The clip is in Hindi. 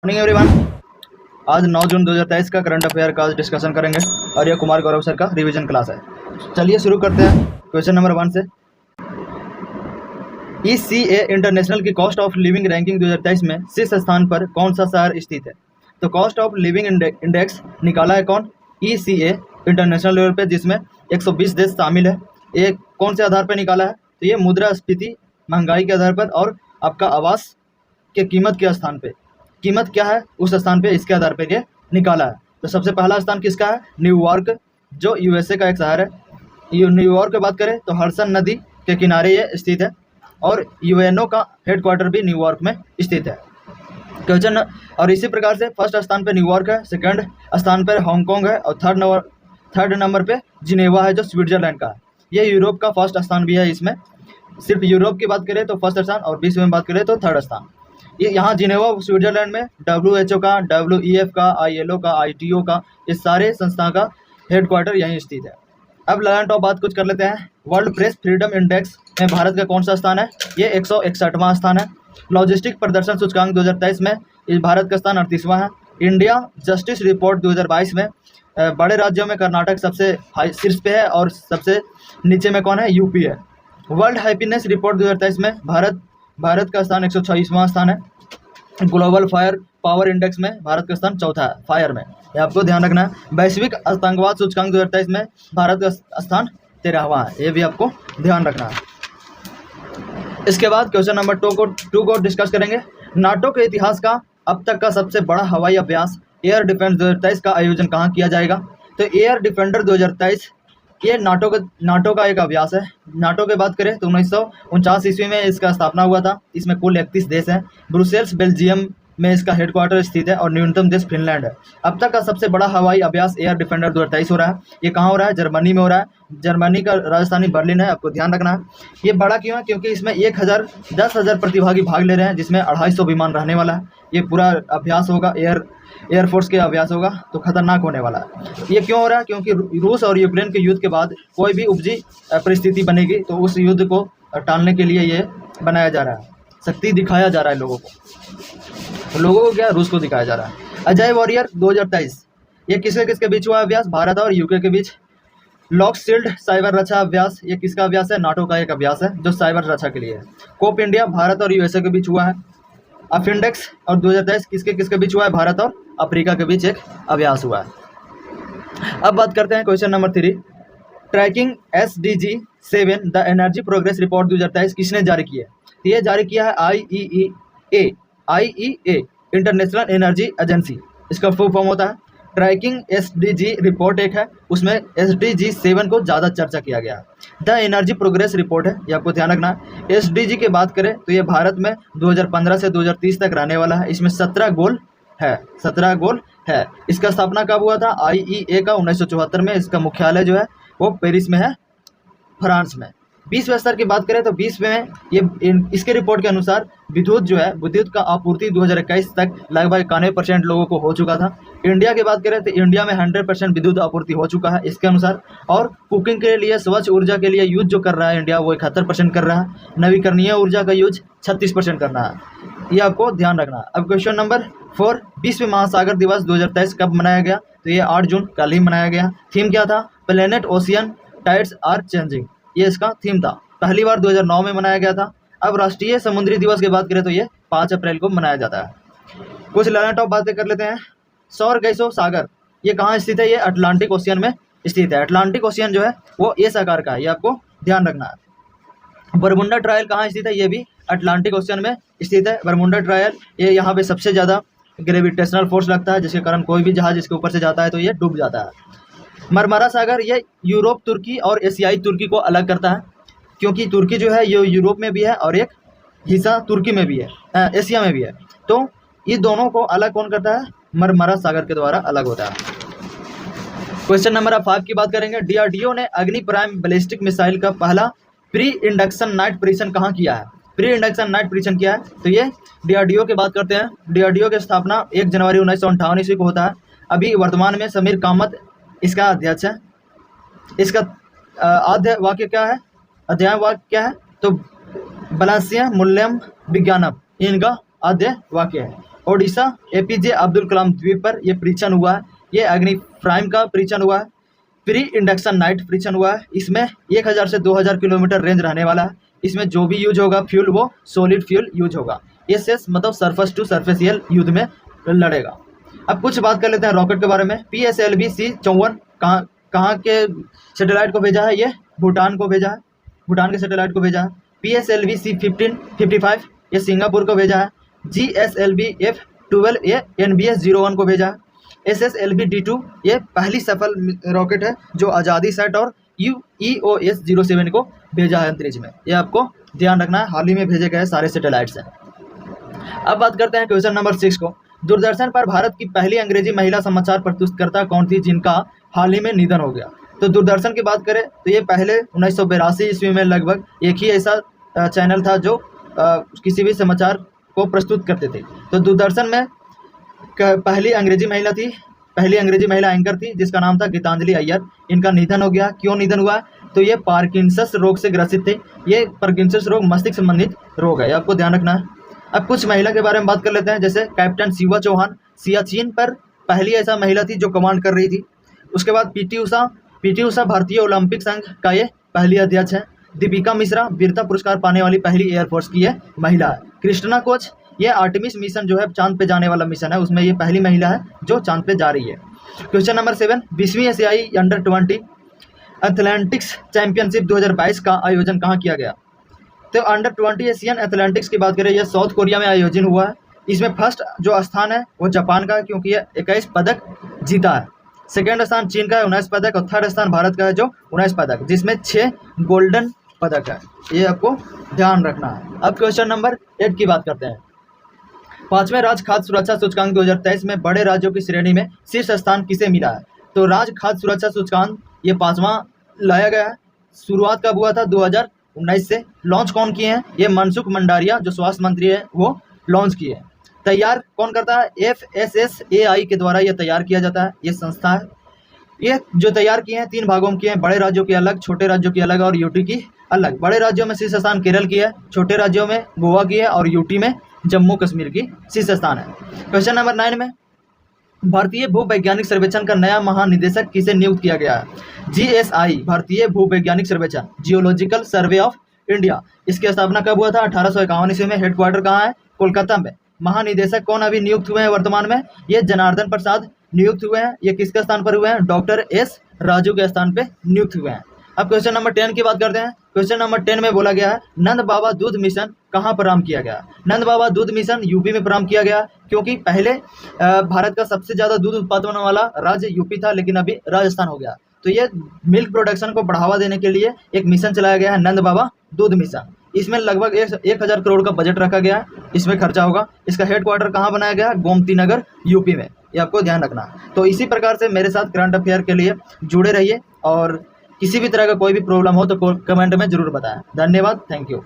Morning everyone. आज 9 जून 2023 का करंट अफेयर का डिस्कशन करेंगे और ये कुमार गौरव सर का रिवीजन क्लास है। चलिए शुरू करते हैं क्वेश्चन नंबर 1 से। ECA इंटरनेशनल की कॉस्ट ऑफ लिविंग रैंकिंग 2023 में शीर्ष स्थान पर कौन सा शहर स्थित है? तो कॉस्ट ऑफ लिविंग इंडेक्स निकाला है कौन? ECA इंटरनेशनल लेवल पे, जिसमें 120 देश शामिल है। ये कौन से आधार पर निकाला है? तो ये मुद्रास्फीति, महंगाई के आधार पर और आपका आवास के कीमत के स्थान पे, कीमत क्या है उस स्थान पे, इसके आधार पे ये निकाला है। तो सबसे पहला स्थान किसका है? न्यूयॉर्क, जो USA का एक शहर है। न्यूयॉर्क की बात करें तो हडसन नदी के किनारे ये स्थित है और UNO का हेडक्वार्टर भी न्यूयॉर्क में स्थित है। क्वेश्चन और इसी प्रकार से फर्स्ट स्थान पे न्यूयॉर्क है, सेकंड स्थान पर हांगकांग है और थर्ड नंबर पे जिनेवा है जो स्विट्जरलैंड का है। ये यूरोप का फर्स्ट स्थान भी है। इसमें सिर्फ यूरोप की बात करें तो फर्स्ट स्थान और विश्व में बात करें तो थर्ड स्थान। ये यहाँ जिनेवा स्विट्जरलैंड में WHO का, WEF का, ILO का, ITO का, इस सारे संस्था का हेडक्वार्टर यहीं स्थित है। अब लगान टॉप बात कुछ कर लेते हैं। वर्ल्ड प्रेस फ्रीडम इंडेक्स में भारत का कौन सा स्थान है? ये 161वां स्थान है। लॉजिस्टिक प्रदर्शन सूचकांक 2023 में इस भारत का स्थान 38वां है। इंडिया जस्टिस रिपोर्ट 2022 में बड़े राज्यों में कर्नाटक सबसे शीर्ष पे है और सबसे नीचे में कौन है? UP है। वर्ल्ड हैप्पीनेस रिपोर्ट 2023 में भारत का स्थान 126वां स्थान है। ग्लोबल फायर पावर इंडेक्स में भारत का स्थान चौथा है, फायर में, ये आपको ध्यान रखना है। वैश्विक आतंकवाद सूचकांक 2023 में भारत का स्थान 13वां है, ये भी आपको ध्यान रखना है। इसके बाद क्वेश्चन नंबर 2 को डिस्कस करेंगे। नाटो के इतिहास का अब तक का सबसे बड़ा हवाई अभ्यास एयर डिफेंस 2023 का आयोजन कहाँ किया जाएगा? तो एयर डिफेंडर 2023 ये नाटो का एक अभ्यास है। नाटो की बात करें तो 1949 ईस्वी में इसका स्थापना हुआ था। इसमें कुल 31 देश हैं। ब्रुसेल्स बेल्जियम में इसका हेडक्वार्टर स्थित है और न्यूनतम देश फिनलैंड है। अब तक का सबसे बड़ा हवाई अभ्यास एयर डिफेंडर 2023 हो रहा है। ये कहाँ हो रहा है? जर्मनी में हो रहा है। जर्मनी का राजधानी बर्लिन है, आपको ध्यान रखना है। ये बड़ा क्यों है? क्योंकि इसमें 10,000 प्रतिभागी भाग ले रहे हैं, जिसमें 250 विमान रहने वाला है। ये पूरा अभ्यास होगा, एयरफोर्स के अभ्यास होगा, तो खतरनाक होने वाला है। ये क्यों हो रहा है? क्योंकि रूस और यूक्रेन के युद्ध के बाद कोई भी उपजी परिस्थिति बनेगी तो उस युद्ध को टालने के लिए ये बनाया जा रहा है। शक्ति दिखाया जा रहा है लोगों को क्या? रूस को दिखाया जा रहा है। अजय वॉरियर 2023 ये किसके बीच हुआ अभ्यास? भारत और UK के बीच। लॉक शील्ड साइबर रक्षा अभ्यास ये किसका अभ्यास है? नाटो का एक अभ्यास है जो साइबर रक्षा के लिए है। कोप इंडिया भारत और USA के बीच हुआ है। अफिंडेक्स और 2023 किसके बीच हुआ है? भारत और अफ्रीका के बीच एक अभ्यास हुआ है। अब बात करते हैं question number 3। Tracking SDG 7 the energy progress report 2023 किसने जारी किया है? ये जारी किया है IEA इंटरनेशनल एनर्जी एजेंसी। इसका फुल फॉर्म होता है ट्रैकिंग SDG रिपोर्ट एक है, उसमें SDG 7 को ज़्यादा चर्चा किया गया है। द एनर्जी प्रोग्रेस रिपोर्ट है, ये आपको ध्यान रखना है। SDG की बात करें तो ये भारत में 2015 से 2030 तक रहने वाला है। इसमें 17 गोल है। इसका स्थापना कब हुआ था? IEA का 1974 में। इसका मुख्यालय जो है वो पेरिस में है, फ्रांस में। विश्व स्तर की बात करें तो विश्व में इसके रिपोर्ट के अनुसार विद्युत का आपूर्ति 2021 तक लगभग 91% लोगों को हो चुका था। इंडिया की बात करें तो इंडिया में 100% विद्युत आपूर्ति हो चुका है इसके अनुसार। और कुकिंग के लिए, स्वच्छ ऊर्जा के लिए यूज जो कर रहा है इंडिया वो 71% कर रहा है। नवीकरणीय ऊर्जा का यूज 36% करना है, ये आपको ध्यान रखना है। अब क्वेश्चन नंबर 4, विश्व महासागर दिवस 2023 कब मनाया गया? तो ये 8 जून कल ही मनाया गया। थीम क्या था? Planet ocean tides are changing, ये इसका थीम था। पहली बार 2009 में मनाया गया था। अब राष्ट्रीय समुद्री दिवस की बात करें तो ये 5 अप्रैल को मनाया जाता है। कुछ लर्न टॉप बातें कर लेते हैं। सौर गैसों सागर ये कहाँ स्थित है? ये अटलांटिक ओशियन में स्थित है। अटलांटिक ओशियन जो है वो एस आकार का है, ये आपको ध्यान रखना है। बरमुंडा ट्रायल कहाँ स्थित है? ये भी अटलांटिक ओशियन में स्थित है। बरमुंडा ट्रायल ये यहाँ पे सबसे ज़्यादा ग्रेविटेशनल फोर्स लगता है, जिसके कारण कोई भी जहाज इसके ऊपर से जाता है तो ये डूब जाता है। मरमरा सागर ये यूरोप, तुर्की और एशियाई तुर्की को अलग करता है, क्योंकि तुर्की जो है ये यूरोप में भी है और एक हिस्सा तुर्की में भी है, एशिया में भी है। तो ये दोनों को अलग कौन करता है? मरमरा सागर के द्वारा अलग होता है। क्वेश्चन नंबर 5 की बात करेंगे। DRDO ने अग्नि प्राइम बैलिस्टिक मिसाइल का पहला प्री इंडक्शन नाइट परीक्षण कहाँ किया है? प्री इंडक्शन नाइट परीक्षण किया है तो ये DRDO की बात करते हैं। DRDO की स्थापना 1 जनवरी 1958 ईस्वी को होता है। अभी वर्तमान में समीर कामत इसका अध्यक्ष है। इसका अध्याय वाक्य क्या है? तो बलासिया मूल्यम विज्ञानम, इनका आद्य वाक्य है। ओडिशा एपीजे अब्दुल कलाम द्वीप पर यह परीक्षण हुआ है। ये अग्नि प्राइम का परीक्षण हुआ है। प्री इंडक्शन नाइट परीक्षण हुआ है। इसमें 1000 से 2000 किलोमीटर रेंज रहने वाला है। इसमें जो भी यूज होगा फ्यूल वो सॉलिड फ्यूल यूज होगा। एसएस मतलब सरफेस टू सरफेसियल युद्ध में लड़ेगा। अब कुछ बात कर लेते हैं रॉकेट के बारे में। PSLV-C-54 कहाँ के सैटेलाइट को भेजा है? ये भूटान को भेजा है, भूटान के सैटेलाइट को भेजा है। PSLV-C-55 ये सिंगापुर को भेजा है। GSLV-F-12 ये NBS-01 को भेजा है। SSLV-D2 ये पहली सफल रॉकेट है जो आज़ादी सेट और EOS-07 को भेजा है अंतरिक्ष में। ये आपको ध्यान रखना है, हाल ही में भेजे गए सारे सैटेलाइट्स हैं। अब बात करते हैं क्वेश्चन नंबर 6 को। दूरदर्शन पर भारत की पहली अंग्रेजी महिला समाचार प्रस्तुतकर्ता कौन थी जिनका हाल ही में निधन हो गया? तो दूरदर्शन की बात करें तो ये पहले 1982 ईस्वी में लगभग एक ही ऐसा चैनल था जो किसी भी समाचार को प्रस्तुत करते थे। तो दूरदर्शन में पहली अंग्रेजी महिला थी, पहली अंग्रेजी महिला एंकर थी जिसका नाम था गीतांजलि अय्यर। इनका निधन हो गया। क्यों निधन हुआ? तो ये पार्किंसंस रोग से ग्रसित थे। ये पार्किंसंस रोग मस्तिष्क संबंधित रोग है, आपको ध्यान रखना है। अब कुछ महिला के बारे में बात कर लेते हैं, जैसे कैप्टन शिवा चौहान सियाचिन पर पहली ऐसा महिला थी जो कमांड कर रही थी। उसके बाद पीटी उषा भारतीय ओलंपिक संघ का ये पहली अध्यक्ष है। दीपिका मिश्रा वीरता पुरस्कार पाने वाली पहली एयरफोर्स की ये महिला है। कृष्णा कोच ये आर्टेमिस मिशन जो है चांद पे जाने वाला मिशन है, उसमें ये पहली महिला है जो चांद पे जा रही है। क्वेश्चन नंबर 7, 20वीं एशियाई अंडर-20 एथलेटिक्स चैंपियनशिप 2022 का आयोजन कहाँ किया गया? तो अंडर-20 एशियन एथलेटिक्स की बात करें, यह साउथ कोरिया में आयोजन हुआ है। इसमें फर्स्ट जो स्थान है वो जापान का है क्योंकि यह 21 पदक जीता है। सेकेंड स्थान चीन का है 19 पदक और थर्ड स्थान भारत का है जो 19 पदक, जिसमें 6 गोल्डन पदक है। ये आपको ध्यान रखना है। अब क्वेश्चन नंबर 8 की बात करते हैं। 5वें राज्य खाद्य सुरक्षा सूचकांक 2023 में बड़े राज्यों की श्रेणी में शीर्ष स्थान किसे मिला है? तो राज्य खाद्य सुरक्षा सूचकांक ये 5वां लाया गया है। शुरुआत कब हुआ था? 2019 से। लॉन्च कौन किए हैं? ये मनसुख मंडारिया जो स्वास्थ्य मंत्री है वो लॉन्च किए हैं। तैयार कौन करता है? FSSAI के द्वारा यह तैयार किया जाता है, ये संस्था है। ये जो तैयार किए हैं 3 भागों में किए हैं, बड़े राज्यों की अलग, छोटे राज्यों की अलग और यूटी की अलग। बड़े राज्यों में शीर्ष स्थान केरल की है, छोटे राज्यों में गोवा की है और यूटी में जम्मू कश्मीर की शीर्ष स्थान है। क्वेश्चन नंबर 9 में भारतीय भूवैज्ञानिक सर्वेक्षण का नया महानिदेशक किसे नियुक्त किया गया है? GSI भारतीय भूवैज्ञानिक सर्वेक्षण जियोलॉजिकल सर्वे ऑफ इंडिया, इसकी स्थापना कब हुआ था? 1851 ईस्वी में। हेडक्वार्टर कहाँ है? कोलकाता में। महानिदेशक कौन अभी नियुक्त हुए हैं वर्तमान में? ये जनार्दन प्रसाद नियुक्त हुए हैं। ये किसके स्थान पर हुए हैं? डॉक्टर S राजू के स्थान पे नियुक्त हुए हैं। अब क्वेश्चन नंबर 10 की बात करते हैं। क्वेश्चन नंबर 10 में बोला गया है नंद बाबा दूध मिशन कहाँ प्रारंभ किया गया? नंद बाबा दूध मिशन यूपी में प्रारंभ किया गया क्योंकि पहले भारत का सबसे ज़्यादा दूध उत्पादन वाला राज्य यूपी था, लेकिन अभी राजस्थान हो गया। तो ये मिल्क प्रोडक्शन को बढ़ावा देने के लिए एक मिशन चलाया गया है, नंद बाबा दूध मिशन। इसमें लगभग 1000 करोड़ का बजट रखा गया है, इसमें खर्चा होगा। इसका हेडक्वार्टर कहाँ बनाया गया? गोमती नगर यूपी में। ये आपको ध्यान रखना है। तो इसी प्रकार से मेरे साथ करंट अफेयर के लिए जुड़े रहिए और किसी भी तरह का कोई भी प्रॉब्लम हो तो कमेंट में जरूर बताएं। धन्यवाद, थैंक यू।